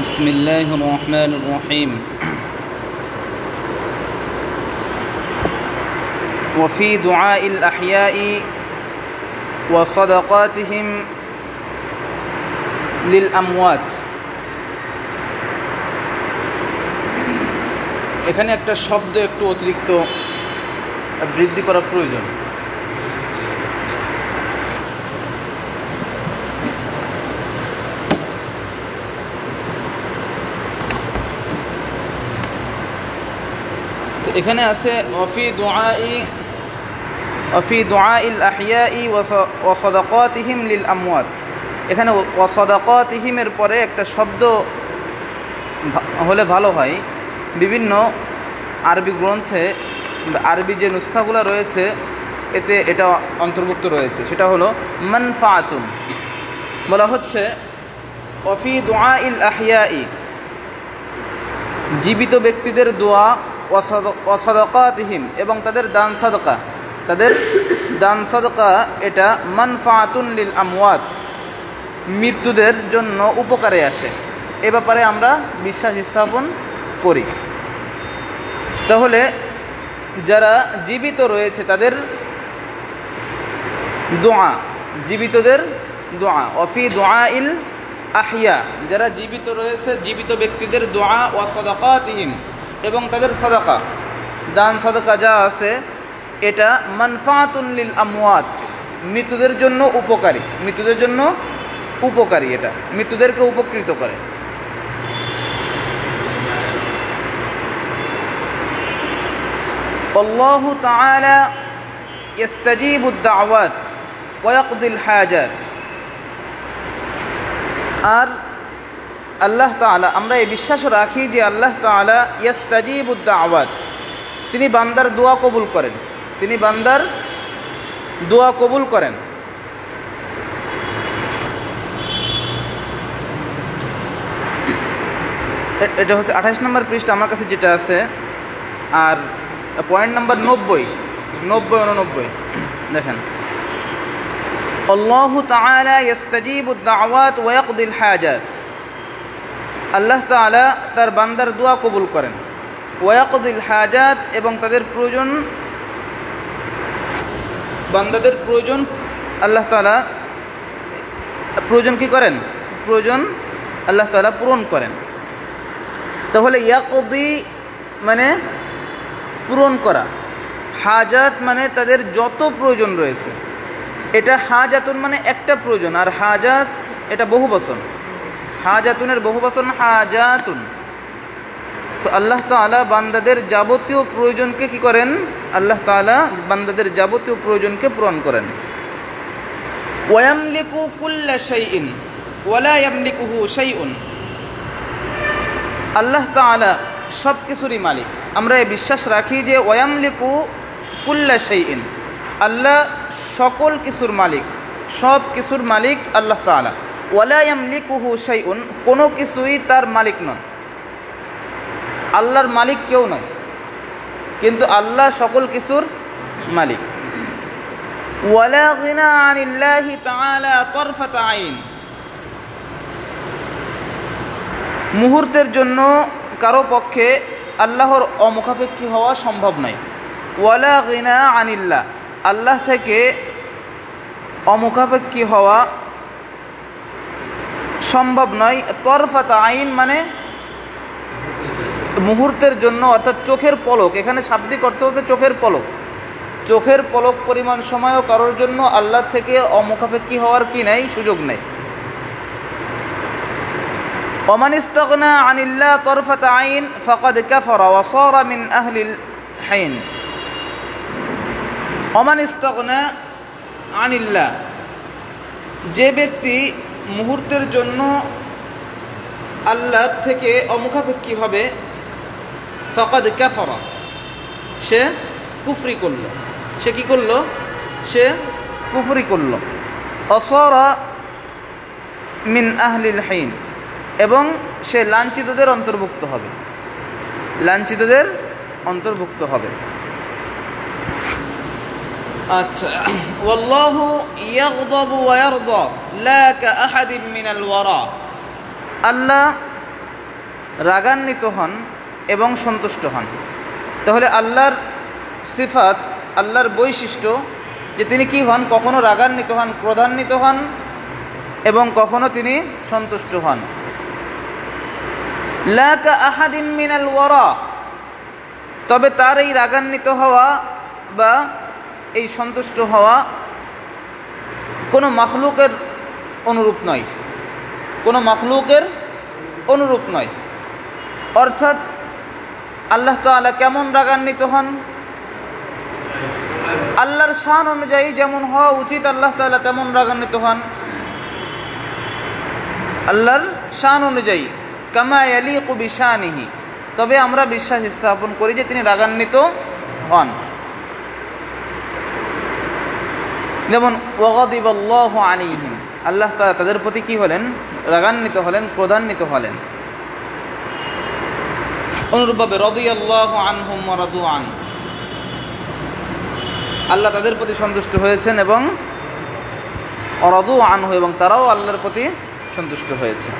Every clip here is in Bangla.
بسم الله الرحمن الرحيم وفي دعاء الأحياء وصدقاتهم للأموات এখানে একটা শব্দ একটু অতিরিক্ত বৃদ্ধি করা প্রয়োজন। তো এখানে আছে ওয়াফি দুআইল আহইয়াই ওয়া সাদাকাতিহিম লিল আমওয়াত। এখানে ওয়া সাদাকাতিহিমের পরে একটা শব্দ হলে ভালো হয়। বিভিন্ন আরবি গ্রন্থে আরবি যে নুসখাগুলো রয়েছে এতে এটা অন্তর্ভুক্ত রয়েছে, সেটা হলো মানফাআতুন। বলা হচ্ছে ওয়াফি দুআইল আহইয়াই, জীবিত ব্যক্তিদের দোয়া, ওয়া সাদাকাতিহিম এবং তাদের দান সাদকা এটা মানফাআতুন লিল আমওয়াত, মৃত্যুদের জন্য উপকারে আসে। এ ব্যাপারে আমরা বিশ্বাস স্থাপন করি। তাহলে যারা জীবিত রয়েছে তাদের দোয়া, জীবিতদের দোয়া, ওয়াফি দুআইল আহইয়া, যারা জীবিত রয়েছে জীবিত ব্যক্তিদের দোয়া, ওয়া সাদাকাতিহিম এবং তাদের সাদাকা, দান সাদাকা যা আছে এটা মানফাআতুন লিল আমওয়াত, মৃত্যুদের জন্য উপকারী, এটা মৃত্যুদেরকে উপকৃত করে। আল্লাহু তাআলা ইস্তাজিবুদ দাওয়াত ওয়া ইয়াকদিল হাজাত। আর আল্লাহ তাআলা, আমরা এই বিশ্বাস রাখি যে আল্লাহ তাআলা ইস্তাজিবুদ দাওয়াত, তিনি বান্দার দোয়া কবুল করেন, এটা হচ্ছে 28 নম্বর পৃষ্ঠা আমার কাছে যেটা আছে। আর পয়েন্ট নাম্বার 90-89 দেখেন, আল্লাহু তাআলা ইস্তাজিবুদ দাওয়াত ওয়া ইয়াকদিল হাজাত। আল্লাহ তাআলা তার বান্দার দোয়া কবুল করেন, ওয়া ইয়াকদিল হাজাত এবং তাদের বান্দাদের প্রয়োজন আল্লাহ তাআলা কি করেন? প্রয়োজন আল্লাহ তাআলা পূরণ করেন। তাহলে ইয়াকদি মানে পূরণ করা, হাজাত মানে তাদের যত প্রয়োজন রয়েছে। এটা হাজাতুন মানে একটা প্রয়োজন, আর হাজাত এটা বহুবচন, হাজাতুনের বহুবচন হাজাতুন। তো আল্লাহ তাআলা বান্দাদের যাবতীয় প্রয়োজনকে কি করেন? আল্লাহ তাআলা বান্দাদের যাবতীয় প্রয়োজনকে পূরণ করেন। ওয়ায়ামলিকু কুল্লা শাইইন ওয়ালা ইয়ামলিকুহু শাইউন। আল্লাহ তাআলা সব কিছুরই মালিক। আমরা এই বিশ্বাস রাখি যে ওয়ায়ামলিকু কুল্লা শাইইন, আল্লাহ সকল কিছুর মালিক, সব কিছুর মালিক আল্লাহ তাআলা। ওয়ালা ইয়ামলিকুহু শাইউন, কোনো কিছুই তার মালিক নয়। আল্লাহর মালিক কেউ নয়, কিন্তু আল্লাহ সকল কিছুর মালিক। ওয়ালা গিনা আনিল্লাহি তাআলা তরফাত আইন, মুহূর্তের জন্য কারো পক্ষে আল্লাহর অমুখাপেক্ষী হওয়া সম্ভব নয়। ওয়ালা গিনা আনিল্লাহ, আল্লাহ থেকে অমুখাপেক্ষী হওয়া সম্ভব নয়। তরফাত আইন মানে মুহূর্তের জন্য, অর্থাৎ চোখের পলক, এখানে শাব্দিক অর্থ হচ্ছে চোখের পলক পরিমাণ সময়ও কারোর জন্য আল্লাহ থেকে অমুখাপেক্ষী হওয়ার কি নাই? সুযোগ নেই। ওমান ইস্তাগনা আনিল্লাহ তরফাত আইন ফাকাদ কাফারা ওয়া সারা মিন আহলিল হাইন। ওমান ইস্তাগনা আনিল্লাহ, যে ব্যক্তি মুহূর্তের জন্য আল্লাহ থেকে অমুখাপেক্ষী হবে, ফাকাদ কাফারা, সে কুফরি করল। সে কি করল? সে কুফরি করল। অসরা মিন আহলিল হাইন, এবং সে লাঞ্ছিতদের অন্তর্ভুক্ত হবে। আচ্ছা, ওয়াল্লাহু ইয়াগদাবু ওয়া ইয়ারদা লা কা আহাদিন মিনাল ওয়ারা। আল্লাহ রাগান্বিত হন এবং সন্তুষ্ট হন। তাহলে আল্লাহর সিফাত, আল্লাহর বৈশিষ্ট্য যে তিনি কি হন, কখনো রাগান্বিত হন, ক্রোধান্বিত হন এবং কখনো তিনি সন্তুষ্ট হন। লা কা আহাদিম মিনাল ওয়ারা, তবে তার এই রাগান্বিত হওয়া বা এই সন্তুষ্ট হওয়া কোনো মাখলুকের অনুরূপ নয়, কোনো মাখলুকের অনুরূপ নয়। অর্থাৎ আল্লাহ তাআলা কেমন রাগান্বিত হন, আল্লাহর শান অনুযায়ী যেমন হওয়া উচিত আল্লাহ তাআলা তেমন রাগান্বিত হন, আল্লাহর শান অনুযায়ী, কামা ইয়ালিকু বিশানিহি, তবে আমরা বিশ্বাস স্থাপন করি যে তিনি রাগান্বিত হন। যেমন ওয়াগাদিবাল্লাহু আলাইহিম, আল্লাহ তাআলা তাদের প্রতি কি হলেন, রাগান্বিত হলেন, ক্রোধান্বিত হলেন। অনুরূপভাবে রাদিয়াল্লাহু আনহুম ওয়া রাদু আন, আল্লাহ তাদের প্রতি সন্তুষ্ট হয়েছেন এবং রাদু আনহু, এবং তারাও আল্লাহর প্রতি সন্তুষ্ট হয়েছে।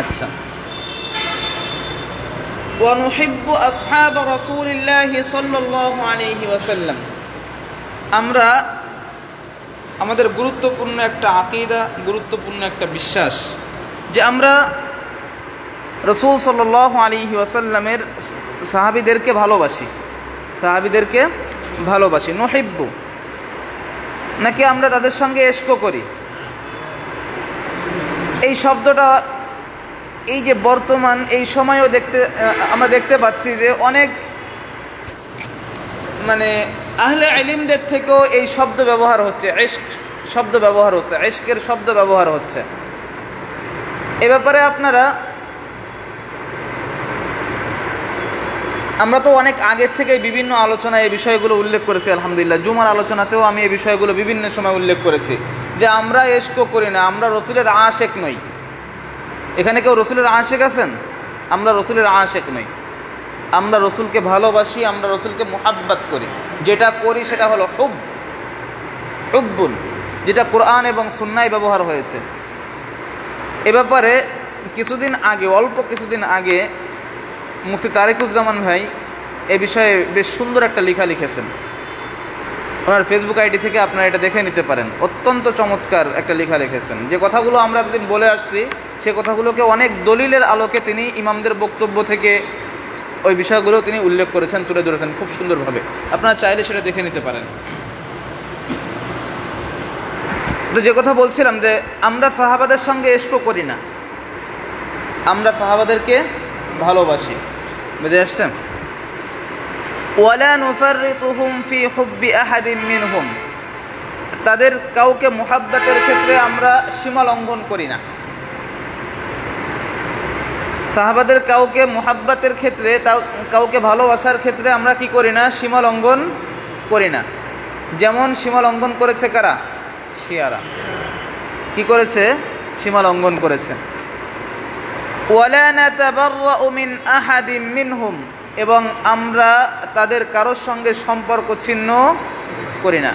আচ্ছা, ওয়া নুহিব্বু আসহাব রাসূলিল্লাহি সাল্লাল্লাহু আলাইহি ওয়াসাল্লাম, আমরা আমাদের গুরুত্বপূর্ণ একটা আকীদা, গুরুত্বপূর্ণ একটা বিশ্বাস যে আমরা রাসূল সাল্লাল্লাহু আলাইহি ওয়াসাল্লামের সাহাবীদেরকে ভালোবাসি, সাহাবীদেরকে ভালোবাসি। নুহিব্বু, নাকি আমরা তাদের সঙ্গে ইশক করি? এই শব্দটা এই যে বর্তমান এই সময়ও আমরা দেখতে পাচ্ছি যে অনেক আহলে ইলমদের থেকেও এই শব্দ ব্যবহার হচ্ছে, ইশক শব্দ ব্যবহার হচ্ছে, ইশকের শব্দ ব্যবহার হচ্ছে। এ ব্যাপারে আমরা তো অনেক আগের থেকে বিভিন্ন আলোচনায় এই বিষয়গুলো উল্লেখ করেছি, আলহামদুলিল্লাহ। জুমার আলোচনাতেও আমি এই বিষয়গুলো বিভিন্ন সময় উল্লেখ করেছি যে আমরা ইশক করি না, আমরা রসুলের আশেক নই। এখানে কেউ রসুলের আশেক আছেন? আমরা রসুলের আশেক নই, আমরা রসুলকে ভালোবাসি, আমরা রসুলকে মুহাব্বত করি। যেটা করি সেটা হলো হুব্বুন, যেটা কোরআন এবং সুন্নায় ব্যবহার হয়েছে। এ ব্যাপারে অল্প কিছুদিন আগে মুফতি তারিকুজ্জামান ভাই এ বিষয়ে বেশ সুন্দর একটা লেখা লিখেছেন। ওনার ফেসবুক আইডি থেকে আপনারা এটা দেখে নিতে পারেন। অত্যন্ত চমৎকার একটা লেখা লিখেছেন। যে কথাগুলো আমরা এতদিন বলে আসছি সে কথাগুলোকে অনেক দলিলের আলোকে তিনি ইমামদের বক্তব্য থেকে ওই বিষয়গুলো তিনি উল্লেখ করেছেন, তুলে ধরেছেন খুব সুন্দরভাবে। আপনারা চাইলে সেটা দেখে নিতে পারেন। তো যে কথা বলছিলাম যে আমরা সাহাবাদের সঙ্গে ইশক করি না, আমরা সাহাবাদেরকে ভালোবাসি। বুঝে আসছেন? ওয়ালা নুফাররিতুহুম ফি হুব্বি আহাদিন মিনহুম, তাদের কাউকে মুহাব্বতের ক্ষেত্রে আমরা সীমা লঙ্ঘন করি না। সাহাবাদের কাউকে মুহাব্বতের ক্ষেত্রে, কাউকে ভালোবাসার ক্ষেত্রে আমরা কি করি না, সীমা লঙ্ঘন করি না। যেমন সীমা লঙ্ঘন করেছে কারা? শিয়ারা। কি করেছে? সীমা লঙ্ঘন করেছে। ওয়ালা নাতাবাররাউ মিন আহাদিন মিনহুম, এবং আমরা তাদের কারোর সঙ্গে সম্পর্ক ছিন্ন করি না।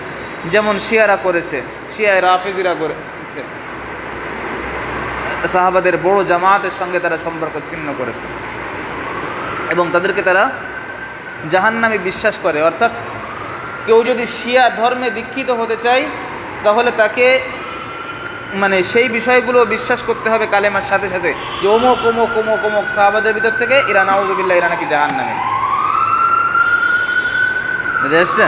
যেমন শিয়ারা করেছে, শিয়া রাফিজিরা করেছে, সাহাবাদের বড় জামাতের সঙ্গে তারা সম্পর্ক ছিন্ন করেছে এবং তাদেরকে তারা জাহান্নামে বিশ্বাস করে। অর্থাৎ কেউ যদি শিয়া ধর্মে দীক্ষিত হতে চায় তাহলে তাকে সেই বিষয়গুলো বিশ্বাস করতে হবে কালেমার সাথে সাথে, যে অমুক অমুক অমুক অমুক সাহাবাদের ভিতর থেকে এরা নাউযুবিল্লাহ, এরা নাকি জাহান্নামে। বুঝে আসছে?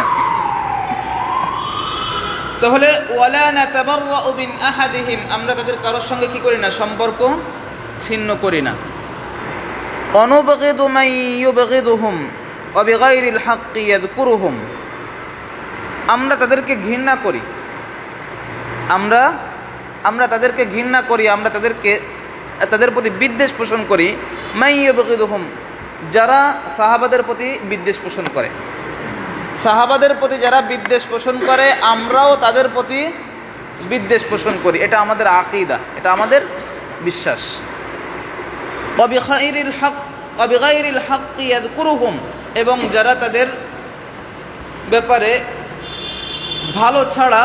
তাহলে ওয়ালা নাতাবাররাউ মিন আহাদিহিম, আমরা তাদের কারোর সঙ্গে কি করি না, সম্পর্ক ছিন্ন করি না। অনুবগিদু মান ইউবগিদুহুম ওয়া বিগাইরিল হাক্কি ইয়াযকুরুহুম, আমরা তাদেরকে ঘৃণা করি, আমরা তাদেরকে ঘৃণা করি, আমরা তাদের প্রতি বিদ্বেষ পোষণ করি। মান ইউবগিদুহুম, যারা সাহাবাদের প্রতি বিদ্বেষ পোষণ করে, সাহাবাদের প্রতি যারা বিদ্বেষ পোষণ করে আমরাও তাদের প্রতি বিদ্বেষ পোষণ করি। এটা আমাদের আকীদা, এটা আমাদের বিশ্বাস। ওয়া বিগাইরিল হাক্কি ইয়াযকুরুহুম, এবং যারা তাদের ব্যাপারে ভালো ছাড়া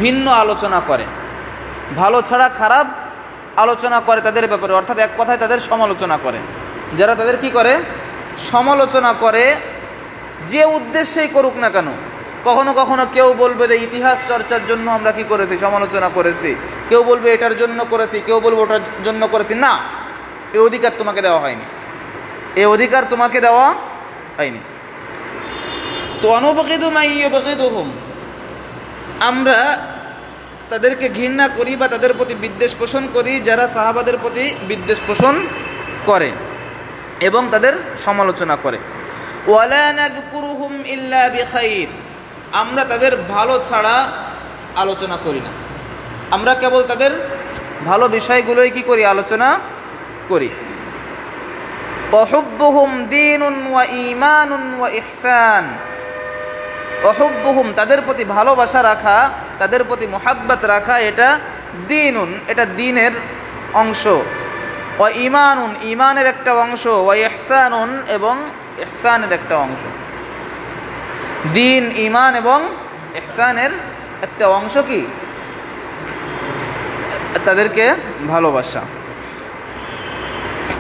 ভিন্ন আলোচনা করে, ভালো ছাড়া খারাপ আলোচনা করে তাদের ব্যাপারে, অর্থাৎ এক কথায় তাদের সমালোচনা করে। যারা তাদের কি করে? সমালোচনা করে, যে উদ্দেশ্যেই করুক না কেন। কখনো কখনো কেউ বলবে যে ইতিহাস চর্চার জন্য আমরা কি করেছি? সমালোচনা করেছি। কেউ বলবে এটার জন্য করেছি, কেউ বলবে ওটার জন্য করেছি। না, এই অধিকার তোমাকে দেওয়া হয়নি, এই অধিকার তোমাকে দেওয়া হয়নি। তো অনুবগিদু মা ইউবগিদুহুম, আমরা তাদেরকে ঘৃণা করি বা তাদের প্রতি বিদ্বেষ পোষণ করি যারা সাহাবাদের প্রতি বিদ্বেষ পোষণ করে এবং তাদের সমালোচনা করে। ওয়ালা নাযকুরুহুম ইল্লা বিখাইর, আমরা তাদের ভালো ছাড়া আলোচনা করি না, আমরা কেবল তাদের ভালো বিষয়গুলোই কি করি? আলোচনা করি। ওয়াহুব্বুহুম দীনুন ওয়া ঈমানুন ওয়া ইহসান, ওয়াহুব্বুহুম তাদের প্রতি ভালোবাসা রাখা, তাদের প্রতি মুহাব্বত রাখা, এটা দীনুন, এটা দ্বীনের অংশ, ওয়া ঈমানুন ঈমানের একটা অংশ, ওয়া ইহসানুন এবং ইহসানের একটা অংশ। দ্বীন, ঈমান এবং ইহসানের একটা অংশ কি? তাদেরকে ভালোবাসা,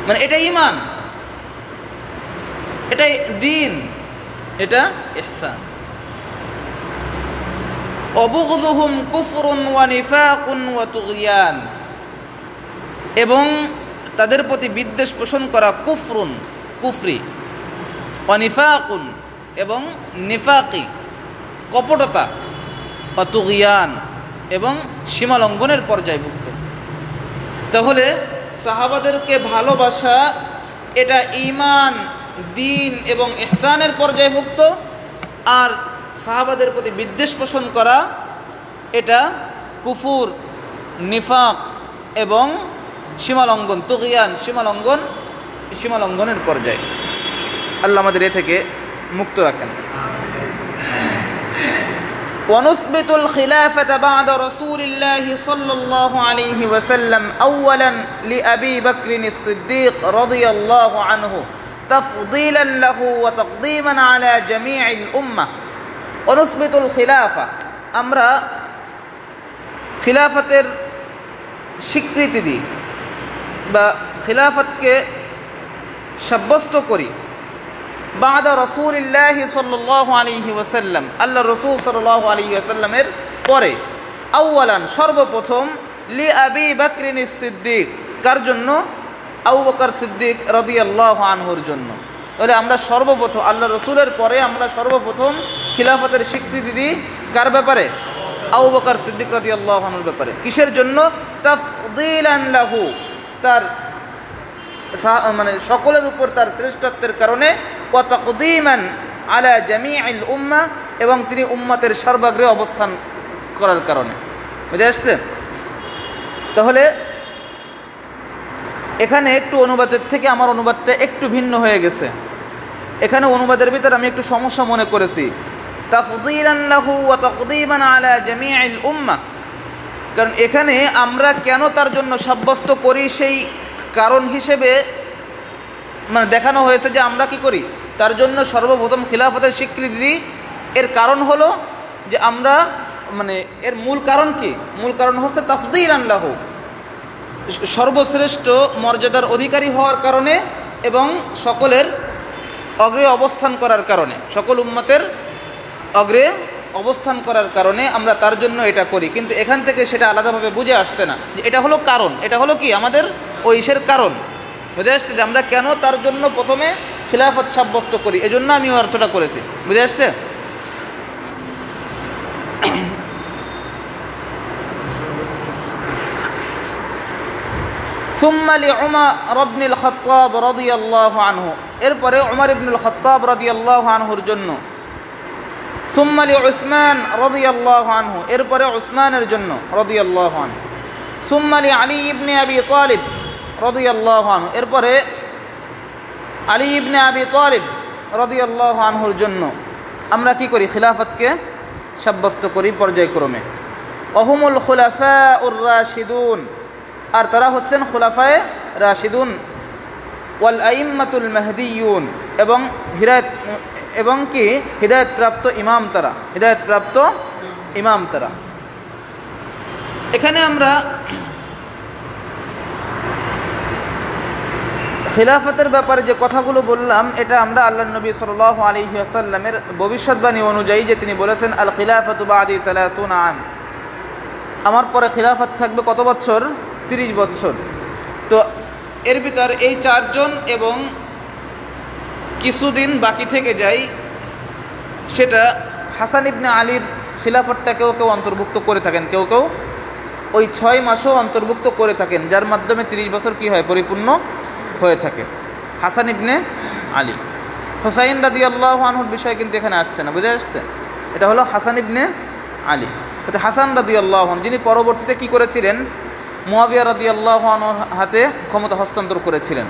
মানে এটা ঈমান, এটাই দ্বীন, এটা ইহসান। অবগযুহুম কুফরুন ওয়া নিফাকুন ওয়া তুগয়ান, এবং তাদের প্রতি বিদ্বেষ পোষণ করা কুফরুন, কুফরি, ওয়া নিফাকুন এবং নিফাকি, কপটতা, ওয়া তুগয়ান এবং সীমালঙ্ঘনের পর্যায়ভুক্ত। তাহলে সাহাবাদেরকে ভালোবাসা এটা ঈমান, দ্বীন এবং ইহসানের পর্যায়ভুক্ত, আর সাহাবাদের প্রতি বিদ্বেষ পোষণ করা এটা কুফুর, নিফাক এবং সীমালঙ্ঘন, তুগয়ান, সীমালঙ্ঘনের পর্যায়ে। আল্লাহ আমাদের এ থেকে মুক্ত রাখেন। ونثبت الخلافة بعد رسول الله صلى الله عليه وسلم أولا لأبي بكر الصديق رضي الله عنه تفضيلا له وتقديما على جميع الأمة। ونثبت الخلافة, আমরা খিলাফতের স্বীকৃতি দিই বা খিলাফতকে সাব্যস্ত করি বাদা রাসূলিল্লাহ সাল্লাল্লাহু আলাইহি ওয়াসাল্লাম, আল্লাহ রাসূল সাল্লাল্লাহু আলাইহি ওয়াসাল্লামের পরে। আউয়ালান, সর্বপ্রথম, লি আবি বকর সিদ্দিক, কার জন্য? আবু বকর সিদ্দিক রাদিয়াল্লাহু আনহুর জন্য। তাহলে আমরা সর্বপ্রথম আল্লাহ রসুলের পরে আমরা সর্বপ্রথম খিলাফতের স্বীকৃতি দিই কার ব্যাপারে? আবু বকর সিদ্দিক রাদিয়াল্লাহু আনহুর ব্যাপারে। কিসের জন্য? তাফদীলান লাহু, তার মানে সকলের উপর তার শ্রেষ্ঠত্বের কারণে, ওয়া তাকদীমান আলা জামিইল উম্মাহ, এবং তিনি উম্মতের সর্বাগ্রে অবস্থান করার কারণে। বুঝে আসছে? তাহলে এখানে একটু অনুবাদের থেকে আমার অনুবাদটা একটু ভিন্ন হয়ে গেছে। এখানে অনুবাদের ভিতর আমি একটু সমস্যা মনে করেছি, তাফদীলান লাহু ওয়া তাকদীমান আলা জামিইল উম্মাহ, কারণ এখানে আমরা কেন তার জন্য সাব্যস্ত করি সেই কারণ হিসেবে মানে দেখানো হয়েছে যে আমরা কি করি, তার জন্য সর্বপ্রথম খিলাফতের স্বীকৃতি দিই। এর কারণ হলো যে আমরা মানে এর মূল কারণ কি? মূল কারণ হচ্ছে তাফদীলান লাহু, সর্বশ্রেষ্ঠ মর্যাদার অধিকারী হওয়ার কারণে এবং সকলের অগ্রে অবস্থান করার কারণে, সকল উম্মতের অগ্রে অবস্থান করার কারণে আমরা তার জন্য এটা করি। কিন্তু এখান থেকে সেটা আলাদাভাবে বুঝে আসছে না যে এটা হলো কারণ, এটা হলো কি আমাদের ওই ইসের কারণ। বুঝে আসছে যে আমরা কেন তার জন্য প্রথমে খিলাফত সাব্যস্ত করি, এজন্য আমি ওই অর্থটা করেছি। বুঝে আসছে? সুম্মা লিউমর ইবনুল খাত্তাব রাদিয়াল্লাহু আনহু, এরপরে উমর ইবনুল খাত্তাব রাদিয়াল্লাহু আনহুর জন্য। সুম্মা লিউসমান রাদিয়াল্লাহু আনহু, এরপরে উসমানের জন্য রাদিয়াল্লাহু আনহু। সুম্মা লিআলী ইবনে আবি তালিব রাদিয়াল্লাহু আনহু, এরপরে আলী ইবনে আবি তালিব রাদিয়াল্লাহু আনহুর জন্য আমরা কি করি? খিলাফতকে সাব্যস্ত করি পর্যায়ক্রমে। ওহুমুল খুলাফাউর রাশিদুন, আর তারা হচ্ছেন খুলাফায়ে রাশিদুন, ওয়াল আইম্মাতুল মাহদিয়ুন, এবং এবং কি হিদায়াতপ্রাপ্ত ইমাম তারা, হিদায়াতপ্রাপ্ত ইমাম তারা। এখানে আমরা খিলাফতের ব্যাপারে যে কথাগুলো বললাম এটা আমরা আল্লাহর নবী সাল্লাল্লাহু আলাইহি ওয়াসাল্লামের ভবিষ্যৎবাণী অনুযায়ী, যে তিনি বলেছেন আল খিলাফাতু বাদি 30 আম, আমার পরে খিলাফত থাকবে কত বছর? 30 বছর। তো এর ভিতর এই 4 জন এবং কিছুদিন বাকি থেকে যায়, সেটা হাসান ইবনে আলীর খিলাফতটা কেউ কেউ অন্তর্ভুক্ত করে থাকেন, কেউ কেউ ওই 6 মাসও অন্তর্ভুক্ত করে থাকেন, যার মাধ্যমে 30 বছর কি হয়? পরিপূর্ণ হয়ে থাকে। হাসান ইবনে আলী। হুসাইন রাদিয়াল্লাহু আনহুর বিষয় কিন্তু এখানে আসছে না, বুঝে আসছে? এটা হলো হাসান ইবনে আলী। তো হাসান রাদিয়াল্লাহু আনহু যিনি পরবর্তীতে কি করেছিলেন? মুয়াবিয়া রাদিয়াল্লাহু আনহুর হাতে ক্ষমতা হস্তান্তর করেছিলেন।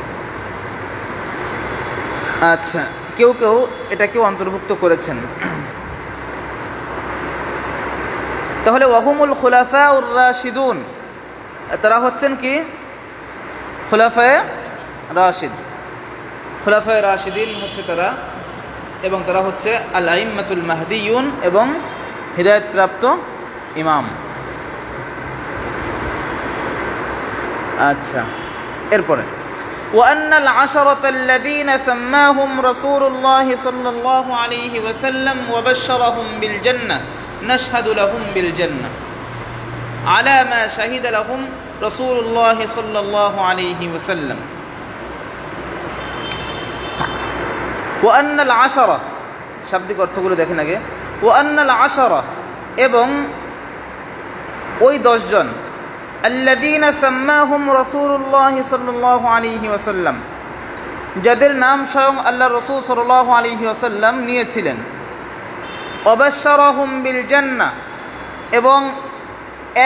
আচ্ছা, কেউ কেউ এটাকেও অন্তর্ভুক্ত করেছেন। তাহলে ওয়াহুমুল খুলাফাউর রাশিদুন, তারা হচ্ছেন কি? খুলাফায়ে রাশিদ। খুলাফায়ে রাশিদিন হচ্ছে তারা, এবং তারা হচ্ছে আল আইম্মাতুল মাহদিয়ুন এবং হিদায়াতপ্রাপ্ত ইমাম। আচ্ছা, এরপরে وأن العشرة الذين سماهم رسول الله صلى الله عليه وسلم وبشرهم بالجنة نشهد لهم بالجنة على ما شهد لهم رسول الله صلى الله عليه وسلم وأن العشرة শাব্দিক অর্থগুলো দেখেন আগে। وأن العشرة এবং ওই 10 জন আল্লাযীনা সাম্মাহুম রাসূলুল্লাহ সাল্লাল্লাহু আলাইহি ওয়াসাল্লাম, যাদের নাম স্বয়ং আল্লাহ রাসূল সাল্লাল্লাহু আলাইহি ওয়াসাল্লাম নিয়েছিলেন। ওয়াবাশশারাহুম বিল জান্নাহ, এবং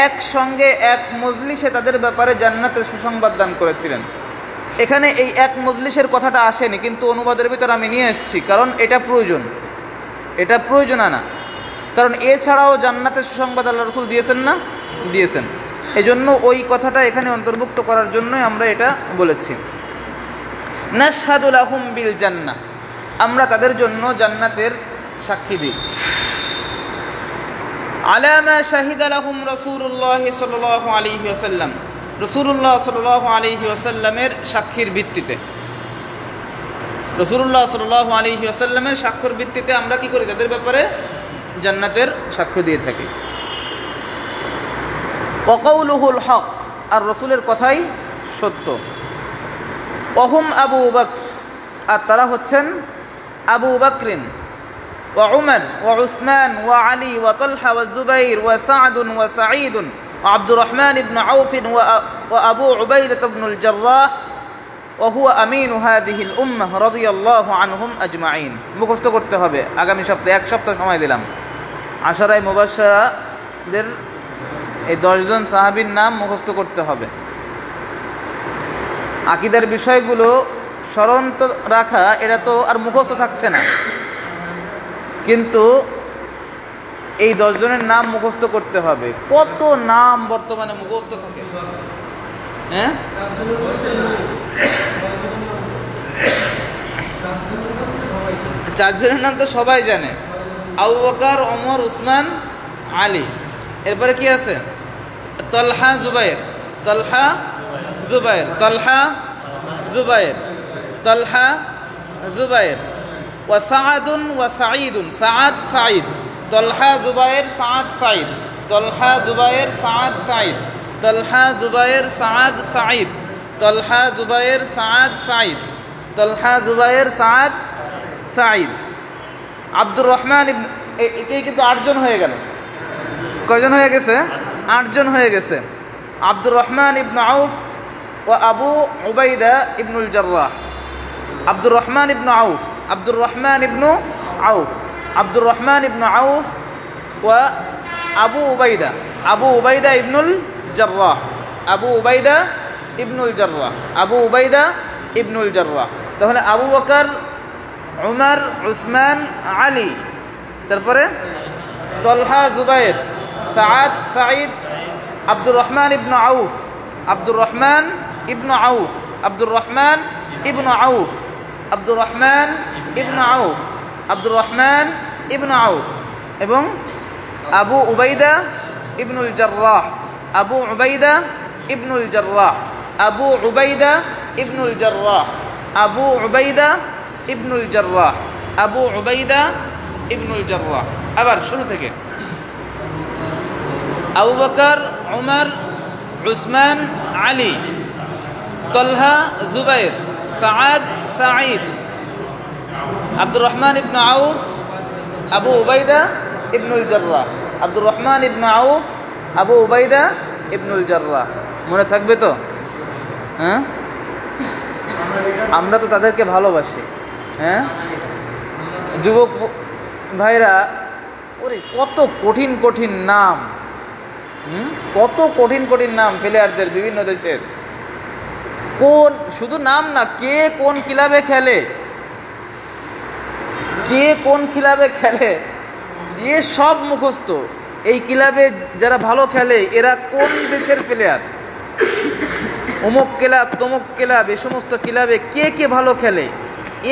একসঙ্গে এক মজলিসে তাদের ব্যাপারে জান্নাতের সুসংবাদ দান করেছিলেন। এখানে এই এক মজলিসের কথাটা আসেনি, কিন্তু অনুবাদের ভিতর আমি নিয়ে এসেছি, কারণ এটা প্রয়োজন না, কারণ এছাড়াও জান্নাতের সুসংবাদ আল্লাহ রাসূল দিয়েছেন না? দিয়েছেন। এজন্য ওই কথাটা এখানে অন্তর্ভুক্ত করার জন্যই আমরা এটা বলেছি। নাশহাদু লাহুম বিল জান্নাহ, আমরা তাদের জন্য জান্নাতের সাক্ষী দিই। আলা মা শাহিদা লাহুম রাসূলুল্লাহ সাল্লাল্লাহু আলাইহি ওয়াসাল্লাম, রাসূলুল্লাহ সাল্লাল্লাহু আলাইহি ওয়াসাল্লামের সাক্ষীর ভিত্তিতে, রাসূলুল্লাহ সাল্লাল্লাহু আলাইহি ওয়াসাল্লামের সাক্ষ্যের ভিত্তিতে আমরা কি করি? তাদের ব্যাপারে জান্নাতের সাক্ষ্য দিয়ে থাকি। ওয়াকাউলুহুল হক, আর রসুলের কথাই সত্য। ওহুম আবু বকর, আর তারা হচ্ছেন আবু বকরিন ওয়া উমর ওয়া উসমান ওয়া আলী ওয়া তালহা ওয়া জুবাইর ওয়া সা'দ ওয়া সাঈদ ওয়া আব্দুর রহমান ইবনে আউফ ওয়া আবু উবাইদা ইবনুল জাররাহ ওয়া হুয়া আমিনু হাদিহিল উম্মাহ রাদিয়াল্লাহু আনহুম আজমাইন। মুখস্থ করতে হবে আগামী সপ্তাহে, 1 সপ্তাহ সময় দিলাম। আশারায়ে মুবাশশারাদের এই 10 জন সাহাবীর নাম মুখস্থ করতে হবে। আকীদার বিষয়গুলো স্মরণ তো রাখা, এটা তো আর মুখস্থ থাকছে না, কিন্তু এই 10 জনের নাম মুখস্থ করতে হবে। কত নাম বর্তমানে মুখস্থ থাকে, হ্যাঁ? 4 জনের নাম তো সবাই জানে, আবু বকর, ওমর, উসমান, আলী। এরপরে কি আছে? তালহা, জুবাইর, তালহা, জুবাইর, তালহা, জুবাইর, তালহা, জুবাইর, ওয়া সা'দুন ওয়া সাঈদুন, সা'দ, সাঈদ, তালহা, জুবাইর, সা'দ, সাঈদ, তালহা, জুবাইর, সা'দ, সাঈদ, তালহা, জুবাইর, সা'দ, সাঈদ, তালহা, জুবাইর, সা'দ, সাঈদ, তালহা, জুবাইর, সা'দ, সাঈদ। আব্দুর রহমান, এই কিন্তু 8 জন হয়ে গেল। কয়জন হয়ে গেছে? 8 জন হয়ে গেছে। আব্দুর রহমান ইবনে আউফ ও আবু উবাইদা ইবনুল জাররাহ। আব্দুর রহমান ইবনে আউফ, আব্দুর রহমান ইবনু আউফ, আব্দুর রহমান ইবনে আউফ ও আবু উবাইদা, আবু উবাইদা ইবনুল জাররাহ, আবু উবাইদা ইবনুল জাররাহ, আবু উবাইদা ইবনুল জাররাহ। তাহলে আবু বকর, উমর, উসমান, আলী, তারপরে তালহা, জুবাইর, সা'দ, সাঈদ, আব্দুর রহমান ইবনে আউফ, আব্দুর রহমান ইবনে আউফ, আব্দুর রহমান ইবনে আউফ, আব্দুর রহমান ইবনে আউফ, আব্দুর রহমান ইবনে আউফ, এবং আবু উবাইদা ইবনুল জাররাহ, আবু উবাইদা ইবনুল জাররাহ, আবু উবাইদা ইবনুল জাররাহ। আবু উবাইদা ইবনুল জাররাহ, আবু উবাইদা ইবনুল জাররাহ। আবার শুরু থেকে আবু বকর, উমর, উসমান, আলী, তলহা, জুবাইর, সাআদ, সাঈদ, আব্দুর রহমান ইবনে আউফ, আবু উবাইদা ইবনুল জাররাহ, আব্দুর রহমান ইবনে আউফ, আবু উবাইদা ইবনুল জাররাহ। মনে থাকবে তো? হ্যাঁ, আমরা তো তাদেরকে ভালোবাসি। হ্যাঁ, যুবক ভাইরা, ওরে কত কঠিন কঠিন নাম, কত কঠিন কঠিন নাম প্লেয়ারদের বিভিন্ন দেশের। কোন শুধু নাম না, কে কোন ক্লাবে খেলে, কে কোন ক্লাবে খেলে এ সব মুখস্থ। এই ক্লাবে যারা ভালো খেলে এরা কোন দেশের প্লেয়ার, অমুক ক্লাব তমুক ক্লাব, এ সমস্ত ক্লাবে কে কে ভালো খেলে,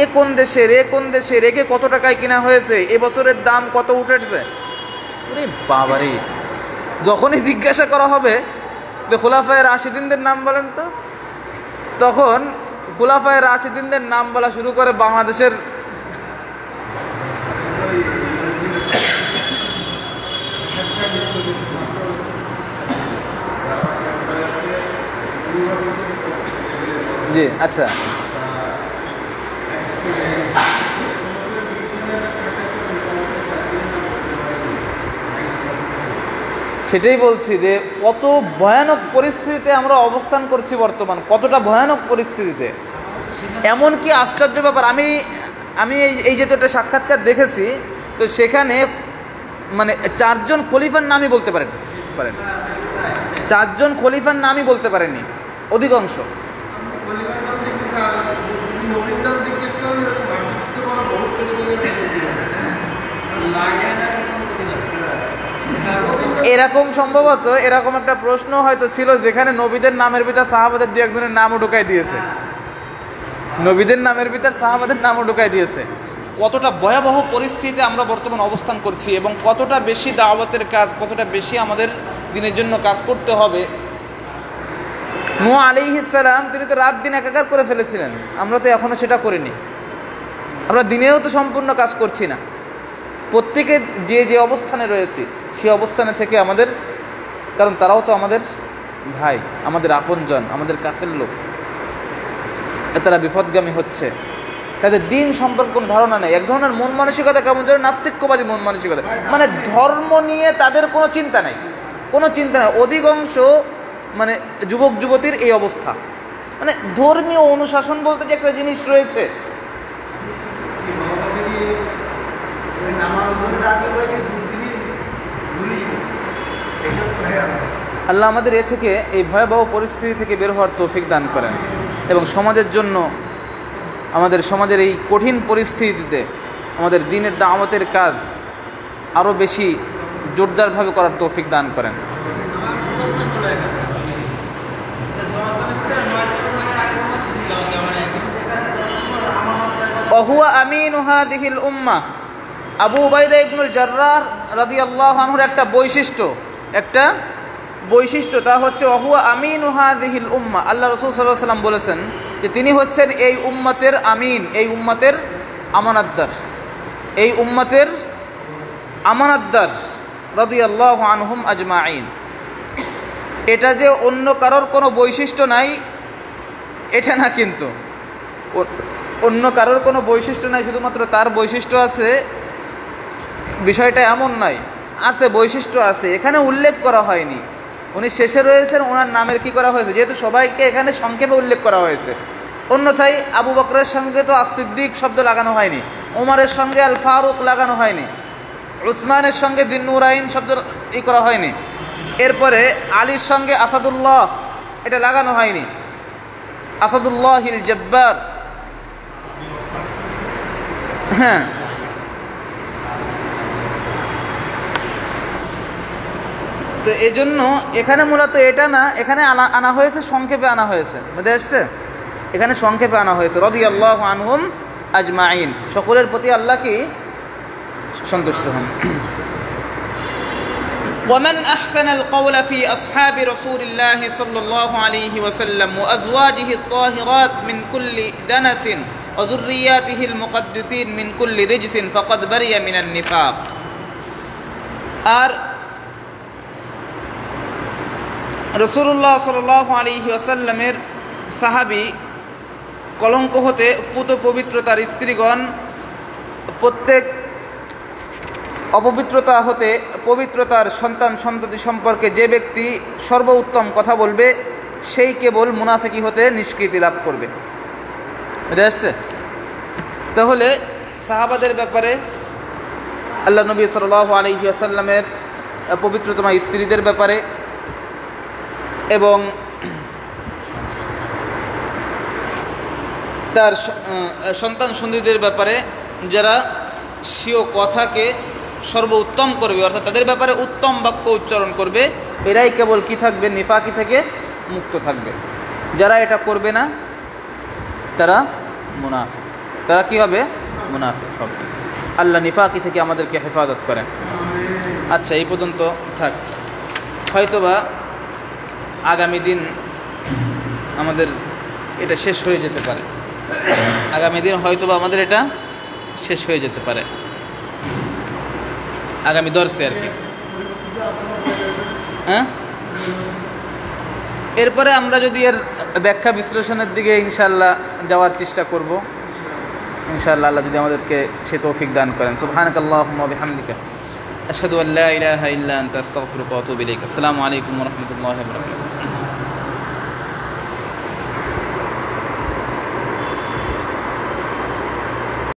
এ কোন দেশের, এ কোন দেশের, একে কত টাকায় কিনা হয়েছে, এ বছরের দাম কত উঠেছে। ওরে বাবারে, যখনই জিজ্ঞাসা করা হবে যে খুলাফায়ে রাশিদিনদের নাম বলেন তো, তখন খুলাফায়ে রাশিদিনদের নাম বলা শুরু করে বাংলাদেশের। জি আচ্ছা, সেটাই বলছি যে কত ভয়ানক পরিস্থিতিতে আমরা অবস্থান করছি বর্তমান, কতটা ভয়ানক পরিস্থিতিতে। এমনকি আশ্চর্য ব্যাপার, আমি এই যে একটা সাক্ষাৎকার দেখেছি, তো সেখানে মানে 4 জন খলিফার নামই বলতে পারেন, 4 জন খলিফার নামই বলতে পারেনি অধিকাংশ। এরকম সম্ভবত এরকম একটা প্রশ্ন হয়তো ছিল যেখানে নবীদের নামের ভিতর সাহাবাদের 2-1 জনের নামও ঢুকাই দিয়েছে, নবীদের নামের ভিতর সাহাবাদের নামও ঢুকাই দিয়েছে। কতটা ভয়াবহ পরিস্থিতিতে আমরা বর্তমান অবস্থান করছি এবং কতটা বেশি দাওয়াতের কাজ, কতটা বেশি আমাদের দিনের জন্য কাজ করতে হবে। নূহ আলাইহিস সালাম তিনি তো রাত দিন একাকার করে ফেলেছিলেন, আমরা তো এখনো সেটা করিনি। আমরা দিনেও তো সম্পূর্ণ কাজ করছি না। প্রত্যেকে যে যে অবস্থানে রয়েছি সেই অবস্থানে থেকে আমাদের, কারণ তারাও তো আমাদের ভাই, আমাদের আপনজন, আমাদের কাছের লোক, তারা বিপদগামী হচ্ছে, তাদের দিন সম্পর্কে কোনো ধারণা নেই। এক ধরনের মন মানসিকতা কেমন যেন নাস্তিক্যবাদী মন মানসিকতা, মানে ধর্ম নিয়ে তাদের কোনো চিন্তা নেই, কোনো চিন্তা নেই। অধিকাংশ মানে যুবক যুবতীর এই অবস্থা, মানে ধর্মীয় অনুশাসন বলতে যে একটা জিনিস রয়েছে। আল্লাহ আমাদের এ থেকে, এই ভয়াবহ পরিস্থিতি থেকে বের হওয়ার তৌফিক দান করেন এবং সমাজের জন্য, আমাদের সমাজের এই কঠিন পরিস্থিতিতে আমাদের দ্বীনের দাওয়াতের কাজ আরও বেশি জোরদারভাবে করার তৌফিক দান করেন। ওহুয়া আমিনু হাযিহিল উম্মাহ, আবু উবাইদা ইবনুল জাররাহ রাদিয়াল্লাহু আনহুর একটা বৈশিষ্ট্য, তা হচ্ছে ওহুয়া আমিনু হাযিহিল উম্মাহ। আল্লাহ রাসূল সাল্লাল্লাহু আলাইহি ওয়াসাল্লাম বলেছেন যে তিনি হচ্ছেন এই উম্মতের আমিন, এই উম্মতের আমানতদার, এই উম্মতের আমানতদার রাদিয়াল্লাহু আনহুম আজমাইন। এটা যে অন্য কারোর কোনো বৈশিষ্ট্য নাই এটা না, কিন্তু অন্য কারোর কোনো বৈশিষ্ট্য নাই, শুধুমাত্র তার বৈশিষ্ট্য আছে, বিষয়টা এমন নয়। আছে, বৈশিষ্ট্য আছে, এখানে উল্লেখ করা হয়নি। উনি শেষে রয়েছেন, ওনার নামের কি করা হয়েছে, যেহেতু সবাইকে এখানে সংক্ষেপে উল্লেখ করা হয়েছে। অন্যথায় আবু বকরের সঙ্গে তো as-সিদ্দিক শব্দ লাগানো হয়নি, ওমরের সঙ্গে আল ফারুক লাগানো হয়নি, উসমানের সঙ্গে দিন-নুরাইন শব্দ ই করা হয়নি, এরপরে আলীর সঙ্গে আসাদুল্লাহ এটা লাগানো হয়নি, আসাদুল্লাহিল জব্বার। হ্যাঁ, তো এই জন্য এখানে মূলত এটা না, এখানে আনা হয়েছে সংক্ষেপে আনা হয়েছে, বুঝতে আসছে, এখানে সংক্ষেপে আনা হয়েছে রাদিয়াল্লাহু আনহুম আজমাইন, সকলের প্রতি আল্লাহ কি সন্তুষ্ট হন। ومن أحسن القول في أصحاب رسول الله صلى الله عليه وسلم وأزواجه الطاهرات من كل دنس وذرياته المقدسين من كل رجس فقد برئ من النفاق আর রাসূলুল্লাহ সাল্লাল্লাহু আলাইহি ওয়াসাল্লামের সাহাবী কলঙ্ক হতে পুত পবিত্রতার স্ত্রীগণ প্রত্যেক অপবিত্রতা হতে পবিত্রতার সন্তান সন্ততি সম্পর্কে যে ব্যক্তি সর্বোত্তম কথা বলবে সেই কেবল মুনাফিকি হতে নিষ্কৃতি লাভ করবে। বুঝতে আসছে? তাহলে সাহাবাদের ব্যাপারে আল্লাহ নবী সাল্লাল্লাহু আলাইহি ওয়াসাল্লামের পবিত্রতমা স্ত্রীদের ব্যাপারে এবং তার সন্তান সন্ততিদের ব্যাপারে যারা স্বীয় কথাকে সর্বোত্তম করবে, অর্থাৎ তাদের ব্যাপারে উত্তম বাক্য উচ্চারণ করবে, এরাই কেবল কি থাকবে? নিফাকি থেকে মুক্ত থাকবে। যারা এটা করবে না তারা মুনাফিক। তারা কি হবে? মুনাফিক হবে। আল্লাহ নিফাকি থেকে আমাদেরকে হেফাজত করেন। আচ্ছা, এই পর্যন্ত থাক। হয়তোবা আগামী দিন আমাদের এটা শেষ হয়ে যেতে পারে। আগামী দিন হয়তোবা আমাদের এটা শেষ হয়ে যেতে পারে, আগামী দর্শে আর কি। হ্যাঁ, এরপরে আমরা যদি এর ব্যাখ্যা বিশ্লেষণের দিকে ইনশাআল্লাহ যাওয়ার চেষ্টা করব, ইনশাআল্লাহ আল্লাহ যদি আমাদেরকে সে তৌফিক দান করেন। সুবহানাকাল্লাহুম্মা ওয়া বিহামদিকা আশহাদু আল্লা ইলাহা ইল্লা আনতা আস্তাগফিরুকা ওয়া আতুবু ইলাইক। আসসালামু আলাইকুম ওয়া রাহমাতুল্লাহি ওয়া বারাকাতুহু।